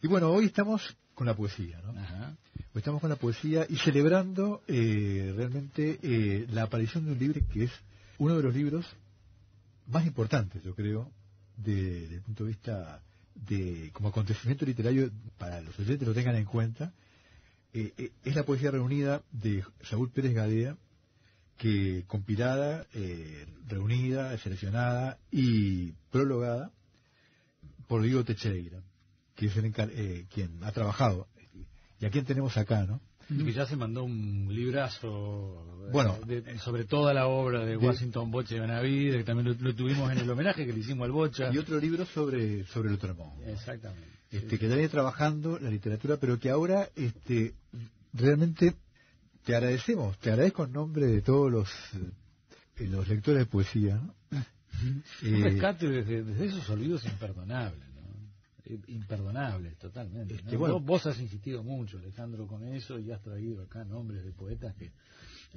Y bueno, hoy estamos con la poesía, ¿no? Ajá. Hoy estamos con la poesía y celebrando realmente la aparición de un libro que es uno de los libros más importantes, yo creo, desde el punto de vista de como acontecimiento literario, para los oyentes lo tengan en cuenta. Es la poesía reunida de Saúl Pérez Gadea, que compilada, reunida, seleccionada y prologada por Diego Teixeira, que es quien ha trabajado, y a quien tenemos acá, ¿no? Que ya se mandó un librazo Bueno, sobre toda la obra de Washington Bocha y Benavides, que también lo tuvimos en el homenaje que le hicimos al Bocha. Y otro libro sobre Lutremont. Exactamente. Que también viene trabajando la literatura, pero que ahora realmente te agradezco en nombre de todos los lectores de poesía, ¿no? Un rescate desde esos olvidos imperdonables, ¿no? Imperdonables, totalmente, ¿no? Bueno, vos has insistido mucho, Alejandro, con eso, y has traído acá nombres de poetas que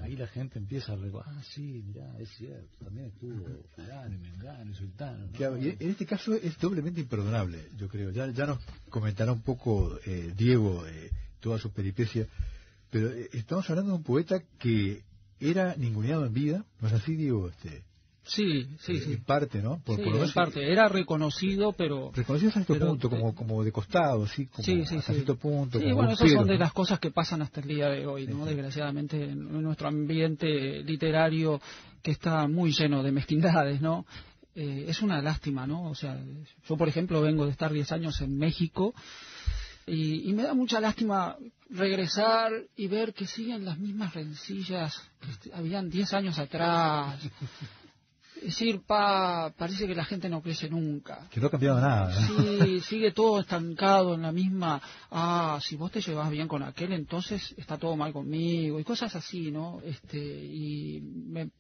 ahí la gente empieza a recordar, sí, mirá, es cierto, también estuvo fulano y mengano y sultano, ¿no? Claro, y en este caso es doblemente imperdonable, yo creo. Ya nos comentará un poco Diego toda su peripecia, pero estamos hablando de un poeta que era ninguneado en vida, ¿no es así, Diego? Sí. En parte, ¿no? Por lo menos parte. Era reconocido, pero... Reconocido hasta cierto punto, como de costado, ¿sí? Como hasta cierto punto. Sí, bueno, esas son de las cosas que pasan hasta el día de hoy, ¿no? Desgraciadamente, en nuestro ambiente literario, que está muy lleno de mezquindades, ¿no? Es una lástima, ¿no? O sea, yo, por ejemplo, vengo de estar 10 años en México, y me da mucha lástima regresar y ver que siguen las mismas rencillas que habían 10 años atrás. Es decir, parece que la gente no crece nunca. Que no ha cambiado nada, ¿no? Sí, sigue todo estancado en la misma... si vos te llevas bien con aquel, entonces está todo mal conmigo, y cosas así, ¿no? Y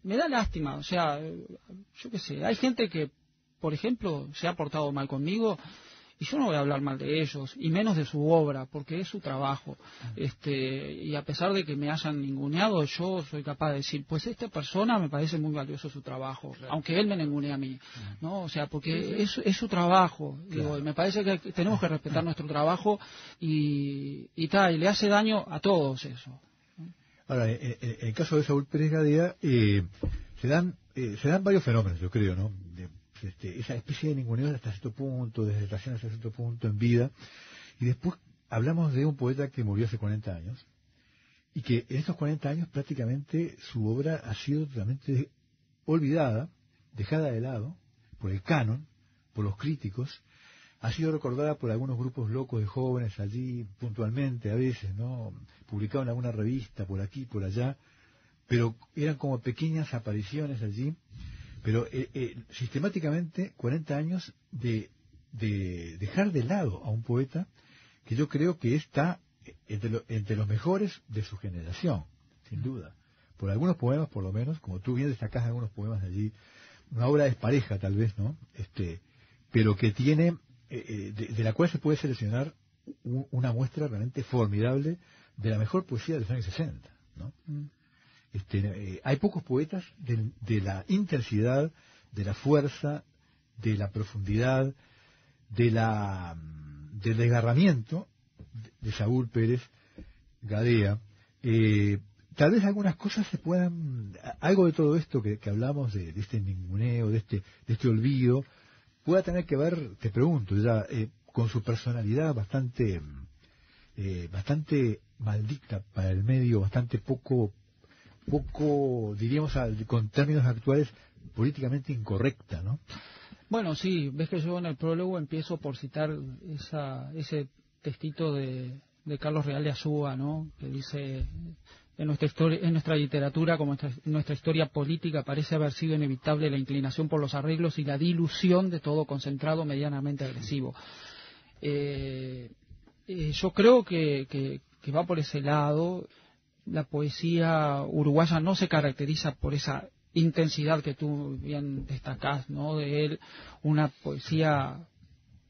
me da lástima, o sea, yo qué sé, hay gente que, por ejemplo, se ha portado mal conmigo, y yo no voy a hablar mal de ellos, y menos de su obra, porque es su trabajo. Y a pesar de que me hayan ninguneado, yo soy capaz de decir, pues esta persona me parece muy valioso su trabajo, claro, aunque él me ningunee a mí, ¿no? O sea, porque es su trabajo, claro. Digo, y me parece que tenemos que respetar nuestro trabajo, y le hace daño a todos eso. Ahora, en el caso de Saúl Pérez Gadea, se dan varios fenómenos, yo creo, ¿no? Esa especie de ninguneo hasta cierto punto, desdelación hasta cierto punto en vida, y después hablamos de un poeta que murió hace 40 años, y que en estos 40 años prácticamente su obra ha sido totalmente olvidada, dejada de lado por el canon, por los críticos, ha sido recordada por algunos grupos locos de jóvenes allí puntualmente a veces, ¿no? Publicado en alguna revista por aquí, por allá, pero eran como pequeñas apariciones allí. Pero sistemáticamente 40 años de dejar de lado a un poeta que yo creo que está entre los mejores de su generación, sin duda. Por algunos poemas, por lo menos, como tú bien destacás algunos poemas de allí, una obra despareja tal vez, ¿no? Pero que tiene, de la cual se puede seleccionar una muestra realmente formidable de la mejor poesía de los años 60, ¿no? Hay pocos poetas de la intensidad, de la fuerza, de la profundidad, del desgarramiento de Saúl Pérez Gadea. Tal vez algunas cosas algo de todo esto que hablamos, de este ninguneo, de este olvido, pueda tener que ver, te pregunto ya, con su personalidad bastante maldita para el medio, bastante poco, diríamos con términos actuales, políticamente incorrecta, ¿no? Bueno, sí, ves que yo en el prólogo empiezo por citar ese textito de Carlos Real de Azúa, ¿no? Que dice, en nuestra literatura, como en nuestra historia política, parece haber sido inevitable la inclinación por los arreglos y la dilución de todo concentrado medianamente agresivo. Yo creo que va por ese lado. La poesía uruguaya no se caracteriza por esa intensidad que tú bien destacás, ¿no? De él, una poesía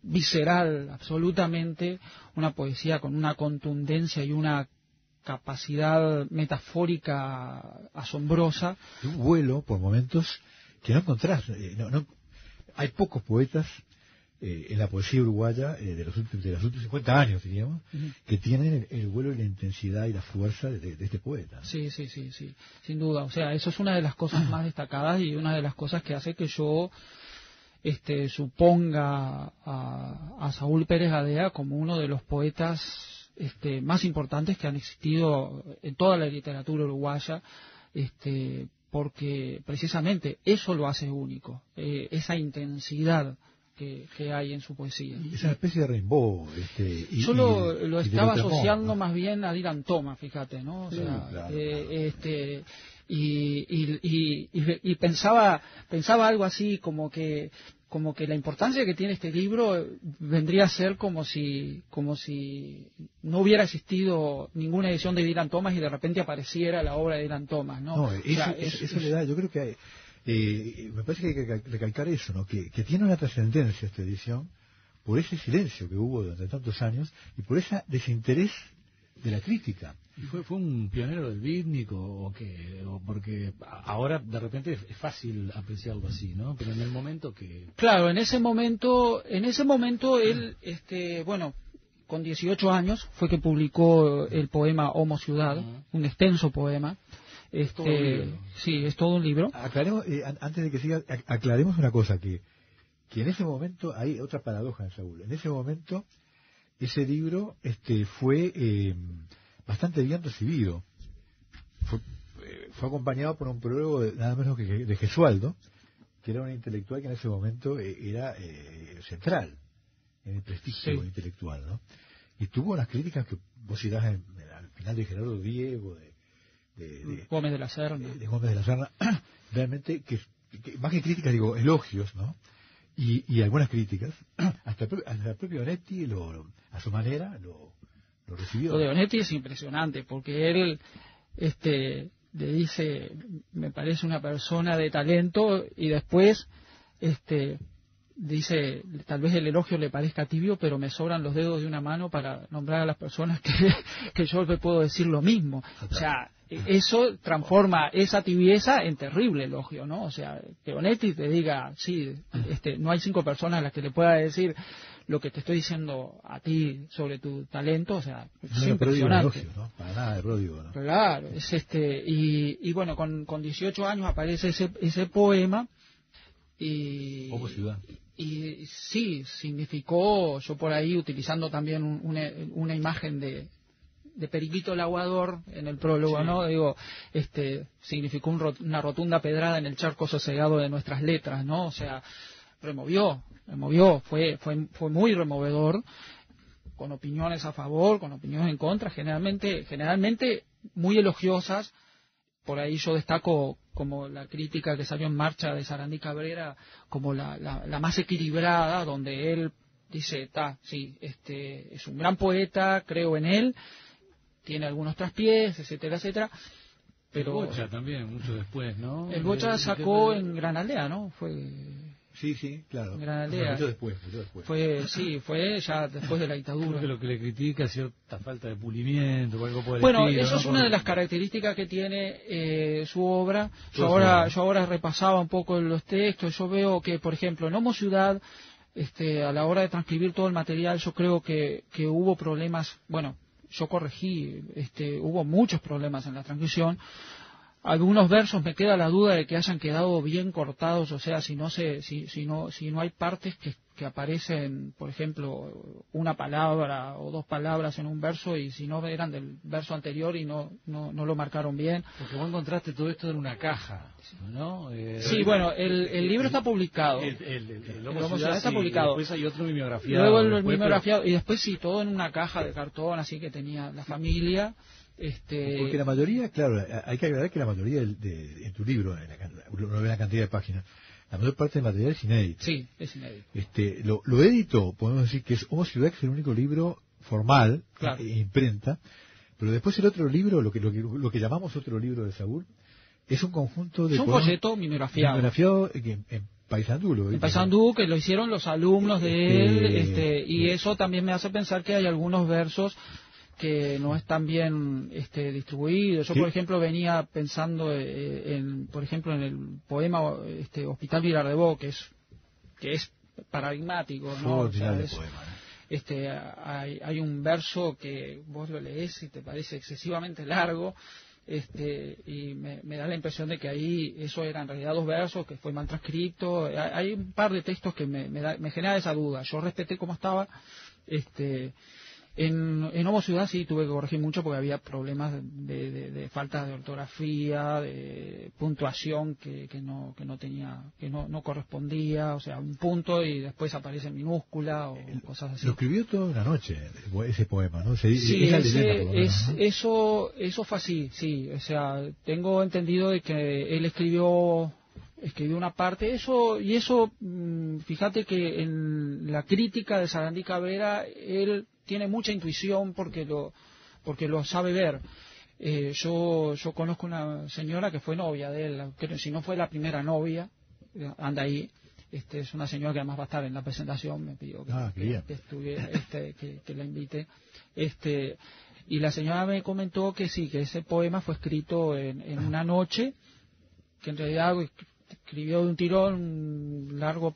visceral, absolutamente, una poesía con una contundencia y una capacidad metafórica asombrosa. Un vuelo, por momentos, que no encontrás. Hay pocos poetas en la poesía uruguaya de los últimos 50 años, diríamos, que tienen el vuelo y la intensidad y la fuerza de este poeta. Sí, sin duda. O sea, eso es una de las cosas más destacadas y una de las cosas que hace que yo suponga a Saúl Pérez Gadea como uno de los poetas más importantes que han existido en toda la literatura uruguaya, porque precisamente eso lo hace único, esa intensidad que hay en su poesía. Es una especie de Rimbaud. Yo lo estaba asociando, ¿no?, más bien a Dylan Thomas, fíjate, ¿no? O sea, claro. Y pensaba algo así como que la importancia que tiene este libro vendría a ser como si no hubiera existido ninguna edición de Dylan Thomas y de repente apareciera la obra de Dylan Thomas, ¿no? No, eso le da, yo creo que hay, me parece que hay que recalcar eso, ¿no? Que tiene una trascendencia esta edición por ese silencio que hubo durante tantos años y por ese desinterés de la crítica. ¿Y fue un pionero del beatnik o qué? O porque ahora de repente es fácil apreciarlo así, ¿no? Pero en el momento que... Claro, en ese momento él, con 18 años fue que publicó el poema Homo Ciudad, un extenso poema. Sí, es todo un libro. Aclaremos, antes de que siga, aclaremos una cosa, que en ese momento hay otra paradoja en Saúl. En ese momento, ese libro fue bastante bien recibido. Fue acompañado por un prólogo nada menos que de Gesualdo, que era un intelectual que en ese momento era central en el prestigio intelectual, ¿no? Y tuvo unas críticas que vos citás al final de Gerardo Diego, de Gómez de la Serna. De Gómez de la Serna, realmente, que más que críticas, digo, elogios, ¿no? Y algunas críticas, hasta el propio Onetti a su manera lo recibió. Lo de Onetti es impresionante, porque él le dice, me parece una persona de talento, y después dice, tal vez el elogio le parezca tibio, pero me sobran los dedos de una mano para nombrar a las personas que yo le puedo decir lo mismo. O sea, eso transforma esa tibieza en terrible elogio, ¿no? O sea, que Onetti te diga, sí, no hay 5 personas a las que le pueda decir lo que te estoy diciendo a ti sobre tu talento, o sea, es impresionante. Elogio, ¿no? Para nada de pródigo, ¿no? Claro, es y bueno, con 18 años aparece ese poema y... Homo Ciudad. Y sí, significó, yo por ahí utilizando también una imagen de Periquito el Aguador en el prólogo, sí, ¿no? Digo, significó una rotunda pedrada en el charco sosegado de nuestras letras, ¿no? O sea, removió, fue muy removedor, con opiniones a favor, con opiniones en contra, generalmente muy elogiosas. Por ahí yo destaco como la crítica que salió en Marcha de Sarandí Cabrera como la más equilibrada, donde él dice, sí, es un gran poeta, creo en él, tiene algunos traspiés, etcétera, etcétera. Pero el Bocha también, mucho después, ¿no? El Bocha sacó en Gran Aldea, ¿no? Sí, claro. En Gran Aldea. Mucho después. Fue ya después de la dictadura. Creo que lo que le critica es cierta falta de pulimiento o algo por el bueno, estilo, eso, ¿no?, es una de las características que tiene su obra. Yo ahora repasaba un poco los textos. Yo veo que, por ejemplo, en Homo Ciudad, a la hora de transcribir todo el material, yo creo que hubo problemas. Bueno, yo corregí, hubo muchos problemas en la transcripción. Algunos versos me queda la duda de que hayan quedado bien cortados, o sea, si no hay partes que aparecen, por ejemplo, una palabra o 2 palabras en un verso, y si no eran del verso anterior y no lo marcaron bien. Porque vos encontraste todo esto en una caja, ¿no? Sí, bueno, el libro está publicado. El Homo Ciudad está publicado. Después hay otro mimeografiado. Luego el mimeografiado, y después sí, todo en una caja de cartón, así que tenía la familia. Porque la mayoría, claro, hay que aclarar que la mayoría en tu libro, uno ve la cantidad de páginas, la mayor parte del material es inédito. Sí, es inédito. Lo edito, podemos decir que es Homo Ciudad, que es el único libro formal, claro, imprenta, pero después el otro libro, lo que llamamos otro libro de Saúl, es un conjunto de... Es un folleto mimeografiado. En Paysandú. En Paysandú, que lo hicieron los alumnos de él, y eso también me hace pensar que hay algunos versos que no están bien distribuidos. Yo, por ejemplo, venía pensando por ejemplo, en el poema Hospital Vilar de Bo, que es paradigmático, ¿no? Extraordinario O sea, poema, ¿no? hay un verso que vos lo lees y te parece excesivamente largo, y me da la impresión de que ahí eso eran en realidad 2 versos, que fue mal transcrito. Hay un par de textos que me genera esa duda. Yo respeté cómo estaba. En Homo Ciudad sí tuve que corregir mucho porque había problemas de falta de ortografía, de puntuación que no tenía, que no correspondía, o sea, un punto y después aparece en minúscula o cosas así. Lo escribió toda una noche, ese poema, ¿no? Sí, es la leyenda, por lo menos, ¿no? eso fue así, sí. O sea, tengo entendido de que él escribió una parte, fíjate que en la crítica de Sarandí Cabrera, él tiene mucha intuición porque lo sabe ver. Yo conozco una señora que fue novia de él, que si no fue la primera novia, anda ahí. Es una señora que además va a estar en la presentación, me pidió que la invite. Y la señora me comentó que sí, que ese poema fue escrito en una noche, que en realidad escribió de un tirón un largo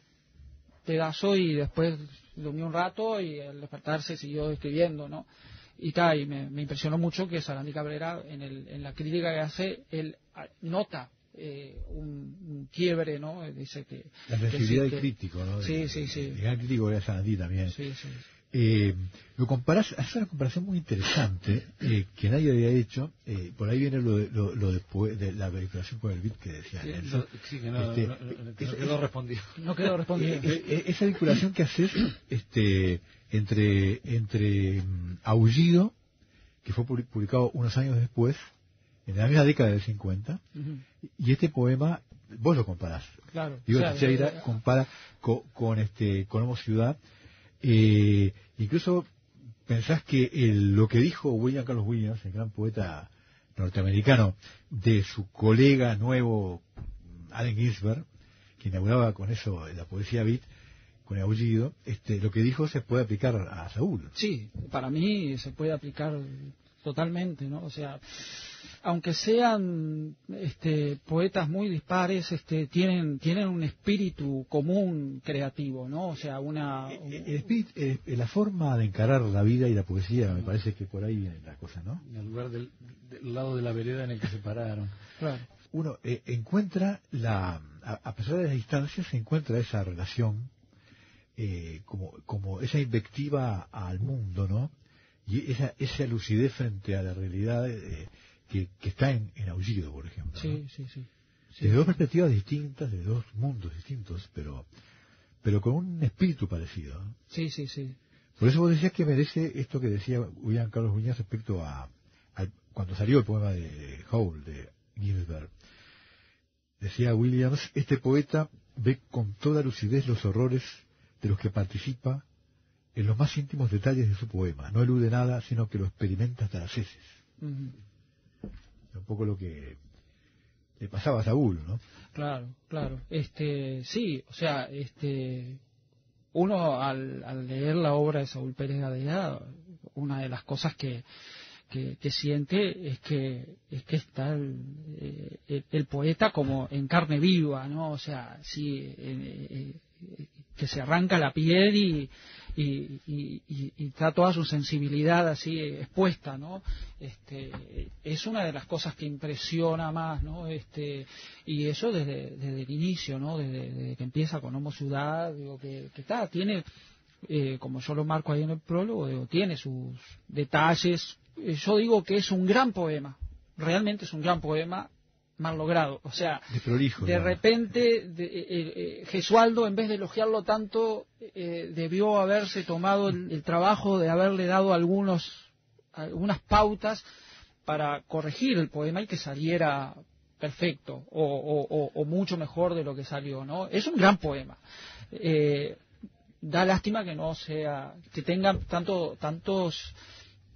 pedazo y después durmió un rato y al despertarse siguió escribiendo, ¿no? Y me impresionó mucho que Sarandí Cabrera en la crítica que hace, él nota un quiebre, ¿no? Dice que la sensibilidad del crítico, ¿no? Sí. El gran crítico era Sarandí también. Sí. Lo comparás, haces una comparación muy interesante que nadie había hecho. Por ahí viene lo de la verificación por el bit que decía Nelson. Sí, que no quedó respondido. No quedó respondido. Esa vinculación que haces entre Aullido, que fue publicado unos años después, en la misma década del 50, y este poema, vos lo comparás. Claro. Digo, Teixeira compara con Homo Ciudad. Incluso pensás que lo que dijo William Carlos Williams, el gran poeta norteamericano, de su colega nuevo Allen Ginsberg, que inauguraba con eso la poesía beat, con Aullido, lo que dijo se puede aplicar a Saúl. Sí, para mí se puede aplicar totalmente, ¿no? O sea, aunque sean poetas muy dispares, tienen un espíritu común creativo, ¿no? O sea, la forma de encarar la vida y la poesía, me parece que por ahí viene la cosa, ¿no? En el lugar del lado de la vereda en el que se pararon. Claro. Uno encuentra a pesar de las distancias, se encuentra esa relación como esa invectiva al mundo, ¿no? Y esa lucidez frente a la realidad que está en Aullido, por ejemplo, ¿no? Sí. Desde 2 perspectivas distintas, de 2 mundos distintos, pero con un espíritu parecido, ¿no? Sí. Por eso vos decías que merece esto que decía William Carlos Williams respecto a cuando salió el poema de Howl, de Ginsberg. Decía Williams, este poeta ve con toda lucidez los horrores de los que participa en los más íntimos detalles de su poema. No elude nada, sino que lo experimenta hasta las heces. Un poco lo que le pasaba a Saúl, ¿no? Claro. Sí, o sea, uno al leer la obra de Saúl Pérez Gadea, una de las cosas que siente es que está el poeta como en carne viva, ¿no? O sea, sí, que se arranca la piel y está toda su sensibilidad así expuesta, ¿no? Es una de las cosas que impresiona más, ¿no? Y eso desde el inicio, ¿no? Desde que empieza con Homo Ciudad, digo que tiene, como yo lo marco ahí en el prólogo, digo, tiene sus detalles. Yo digo que es un gran poema, realmente es un gran poema, mal logrado. O sea, de repente Gesualdo, en vez de elogiarlo tanto, debió haberse tomado el trabajo de haberle dado algunas pautas para corregir el poema y que saliera perfecto o mucho mejor de lo que salió, ¿no? Es un gran poema. Da lástima que no sea, que tenga tantos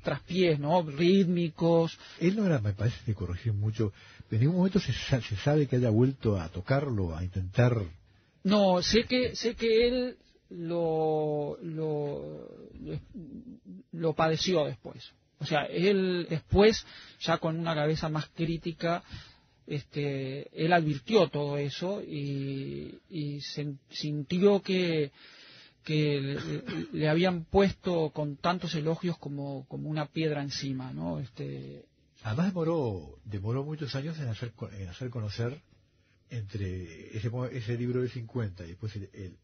traspiés, ¿no? Rítmicos. Él no era, me parece que corrigió mucho. En ningún momento se sabe que haya vuelto a tocarlo, a intentar. No, sé que él lo padeció después. O sea, él después, ya con una cabeza más crítica, él advirtió todo eso y sintió que le habían puesto con tantos elogios como una piedra encima, ¿no? Además demoró muchos años en hacer conocer entre ese libro del 50 y después el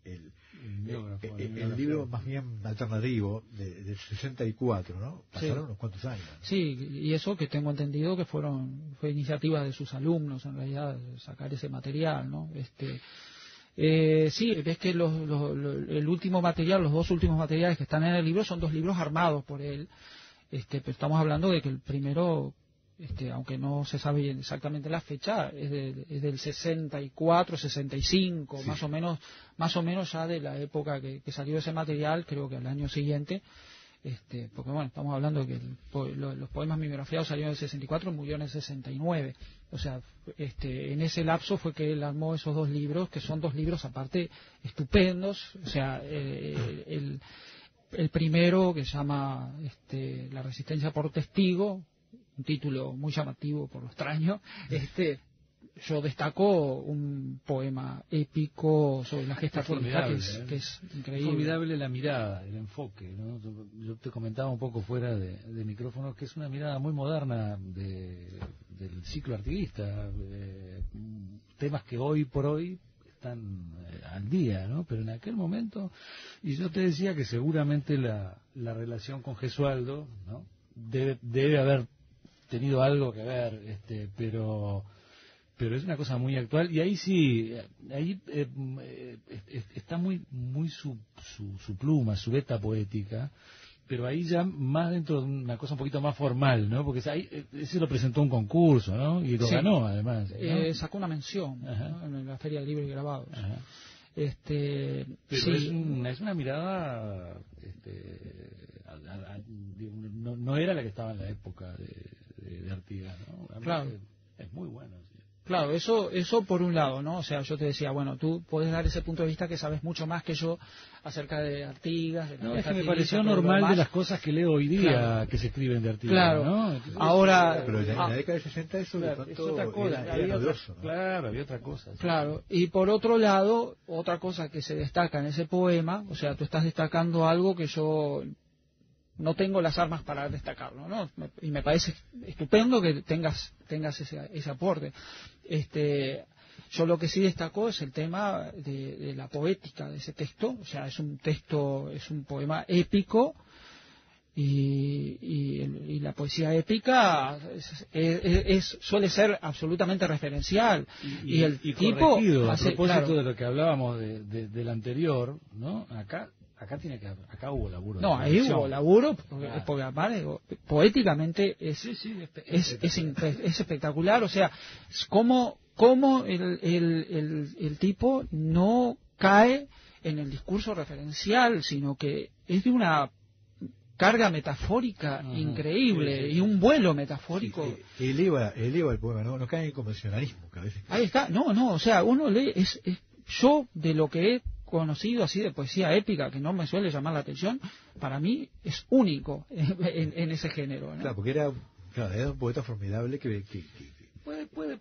libro más bien alternativo del 64, ¿no? Pasaron unos cuantos años, ¿no? Sí, y eso que tengo entendido que fue iniciativa de sus alumnos, en realidad, sacar ese material, ¿no? Sí, ves que el último material, los dos últimos materiales que están en el libro son dos libros armados por él, pero estamos hablando de que el primero, aunque no se sabe exactamente la fecha, es del 64, 65, sí. más o menos ya de la época que salió ese material, creo que al año siguiente, porque bueno, estamos hablando de que los poemas mimeografiados salieron en el 64, murió en el 69, o sea, en ese lapso fue que él armó esos dos libros, que son dos libros aparte estupendos, o sea, el primero que se llama La resistencia por testigo, un título muy llamativo por lo extraño, yo destaco un poema épico sobre la gesta física que es increíble. Es formidable la mirada, el enfoque, ¿no? Yo te comentaba un poco fuera de micrófono que es una mirada muy moderna del ciclo artiguista, temas que hoy por hoy están al día, ¿no? Pero en aquel momento, y yo te decía que seguramente la relación con Gesualdo, ¿no? debe haber tenido algo que ver, pero es una cosa muy actual, y ahí sí, está muy su pluma, su beta poética, pero ahí ya más dentro de una cosa un poquito más formal, ¿no? Porque ahí ese lo presentó un concurso, ¿no? Y lo ganó, además, ¿no? Sacó una mención, ¿no? En la Feria de Libros y Grabados. Ajá. Pero sí. es una mirada, no era la que estaba en la época de Artigas, ¿no? Claro. Es muy bueno, sí. Claro, eso por un lado, ¿no? O sea, yo te decía, bueno, tú podés dar ese punto de vista que sabes mucho más que yo acerca de Artigas. No, es que me pareció normal de las cosas que leo hoy día, claro, que se escriben de Artigas, claro, ¿no? Entonces, ahora, pero en la década de 60 eso claro, de es otra cosa, era novedoso, ¿no? Claro, había otra cosa. Sí. Claro, y por otro lado, otra cosa que se destaca en ese poema, o sea, tú estás destacando algo que yo no tengo las armas para destacarlo, ¿no? Y me parece estupendo que tengas ese aporte. Yo lo que sí destaco es el tema de la poética de ese texto, o sea, es un poema épico, y la poesía épica suele ser absolutamente referencial, y el tipo corregido, hace, a propósito, claro, de lo que hablábamos del anterior, ¿no? Acá hubo laburo. No, ahí hubo laburo, porque aparte, poéticamente es espectacular, o sea, cómo el tipo no cae en el discurso referencial, sino que es de una carga metafórica increíble, y un vuelo metafórico. Eleva el poema, no cae en el convencionalismo, que a veces. Ahí está, no, o sea, uno lee, yo de lo que he conocido así de poesía épica, que no me suele llamar la atención, para mí es único en ese género, ¿no? Claro, porque era un poeta formidable que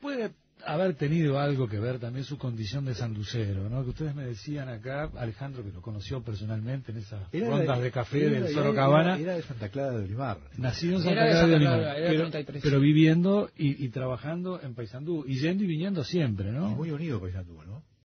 puede haber tenido algo que ver también su condición de sanducero, ¿no? Que ustedes me decían acá, Alejandro, que lo conoció personalmente en esas rondas de café del Sorocabana. Era de Santa Clara de Olimar. Nacido en Santa Clara de Olimar, pero viviendo y trabajando en Paysandú, y yendo y viniendo siempre, ¿no? Y muy unido Paysandú, ¿no?